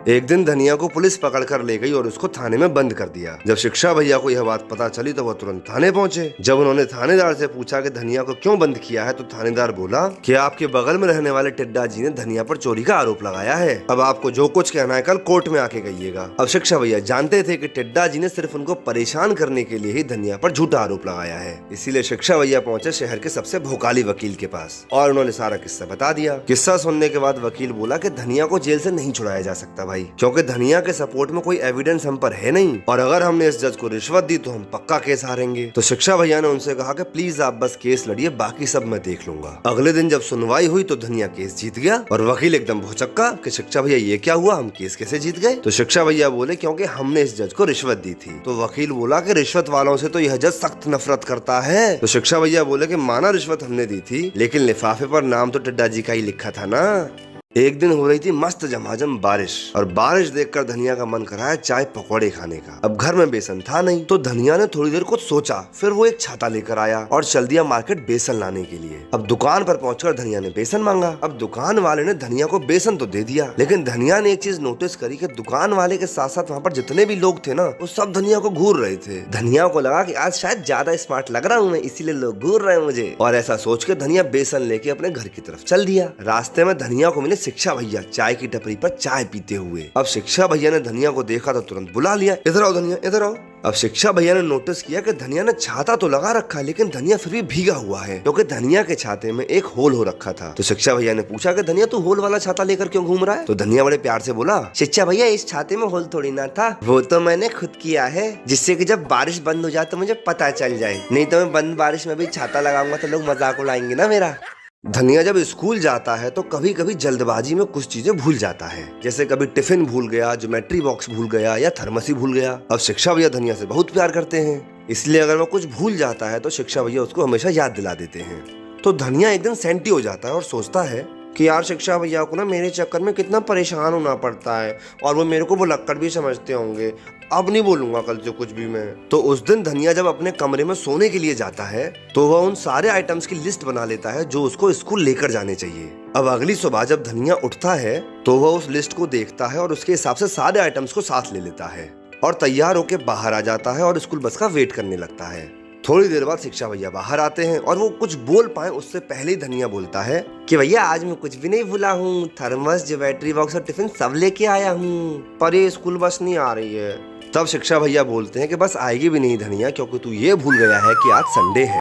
एक दिन धनिया को पुलिस पकड़ कर ले गई और उसको थाने में बंद कर दिया। जब शिक्षा भैया को यह बात पता चली तो वह तुरंत थाने पहुंचे। जब उन्होंने थानेदार से पूछा कि धनिया को क्यों बंद किया है तो थानेदार बोला कि आपके बगल में रहने वाले टिड्डा जी ने धनिया पर चोरी का आरोप लगाया है। अब आपको जो कुछ कहना है कल कोर्ट में आके कहिएगा। अब शिक्षा भैया जानते थे कि टिड्डा जी ने सिर्फ उनको परेशान करने के लिए ही धनिया पर झूठा आरोप लगाया है। इसीलिए शिक्षा भैया पहुंचे शहर के सबसे भोकाली वकील के पास और उन्होंने सारा किस्सा बता दिया। किस्सा सुनने के बाद वकील बोला कि धनिया को जेल से नहीं छुड़ाया जा सकता भाई, क्योंकि धनिया के सपोर्ट में कोई एविडेंस हम पर है नहीं, और अगर हमने इस जज को रिश्वत दी तो हम पक्का केस हारेंगे। तो शिक्षा भैया ने उनसे कहा कि प्लीज आप बस केस लड़िए, बाकी सब मैं देख लूंगा। अगले दिन जब सुनवाई हुई तो धनिया केस जीत गया और वकील एकदम भौचक्का कि शिक्षा भैया ये क्या हुआ, हम केस कैसे जीत गए? तो शिक्षा भैया बोले क्योंकि हमने इस जज को रिश्वत दी थी। तो वकील बोला कि रिश्वत वालों से तो यह जज सख्त नफरत करता है। तो शिक्षा भैया बोले कि माना रिश्वत हमने दी थी, लेकिन लिफाफे पर नाम तो टिड्डा जी का ही लिखा था ना। एक दिन हो रही थी मस्त झमाझम बारिश और बारिश देखकर धनिया का मन कराया चाय पकौड़े खाने का। अब घर में बेसन था नहीं तो धनिया ने थोड़ी देर कुछ सोचा, फिर वो एक छाता लेकर आया और चल दिया मार्केट बेसन लाने के लिए। अब दुकान पर पहुंचकर धनिया ने बेसन मांगा। अब दुकान वाले ने धनिया को बेसन तो दे दिया, लेकिन धनिया ने एक चीज नोटिस करी कि दुकान वाले के साथ साथ वहाँ पर जितने भी लोग थे ना वो सब धनिया को घूर रहे थे। धनिया को लगा कि आज शायद ज्यादा स्मार्ट लग रहा हूँ मैं, इसीलिए लोग घूर रहे हैं मुझे, और ऐसा सोच के धनिया बेसन लेके अपने घर की तरफ चल दिया। रास्ते में धनिया को मिले शिक्षा भैया चाय की टपरी पर चाय पीते हुए। अब शिक्षा भैया ने धनिया को देखा तो तुरंत बुला लिया, इधर आओ धनिया, इधर आओ। अब शिक्षा भैया ने नोटिस किया कि धनिया ने छाता तो लगा रखा है लेकिन धनिया फिर भी भीगा हुआ है, क्योंकि धनिया के छाते में एक होल हो रखा था। तो शिक्षा भैया ने पूछा कि धनिया तू होल वाला छाता लेकर क्यों घूम रहा है? तो धनिया बड़े प्यार से बोला, शिक्षा भैया इस छाते में होल थोड़ी ना था, वो तो मैंने खुद किया है, जिससे कि जब बारिश बंद हो जाए तो मुझे पता चल जाए, नहीं तो मैं बंद बारिश में भी छाता लगाऊंगा तो लोग मजाक उड़ाएंगे ना मेरा। धनिया जब स्कूल जाता है तो कभी कभी जल्दबाजी में कुछ चीजें भूल जाता है, जैसे कभी टिफिन भूल गया, ज्योमेट्री बॉक्स भूल गया या थर्मसी भूल गया। अब शिक्षा भैया धनिया से बहुत प्यार करते हैं, इसलिए अगर वो कुछ भूल जाता है तो शिक्षा भैया उसको हमेशा याद दिला देते हैं। तो धनिया एक दिन सेंटी हो जाता है और सोचता है कि यार शिक्षा भैया को ना मेरे चक्कर में कितना परेशान होना पड़ता है, और वो मेरे को भुलक्कड़ भी समझते होंगे, अब नहीं बोलूंगा कल से कुछ भी मैं। तो उस दिन धनिया जब अपने कमरे में सोने के लिए जाता है तो वह उन सारे आइटम्स की लिस्ट बना लेता है जो उसको स्कूल लेकर जाने चाहिए। अब अगली सुबह जब धनिया उठता है तो वह उस लिस्ट को देखता है और उसके हिसाब से सारे आइटम्स को साथ ले लेता है और तैयार होकर बाहर आ जाता है और स्कूल बस का वेट करने लगता है। थोड़ी देर बाद शिक्षा भैया बाहर आते हैं और वो कुछ बोल पाए उससे पहले ही धनिया बोलता है कि भैया आज मैं कुछ भी नहीं भूला हूँ, थर्मस, ज्योमेट्री बॉक्स और टिफिन सब लेके आया हूँ, पर ये स्कूल बस नहीं आ रही है। तब शिक्षा भैया बोलते हैं कि बस आएगी भी नहीं धनिया, क्योंकि तू ये भूल गया है कि आज संडे है।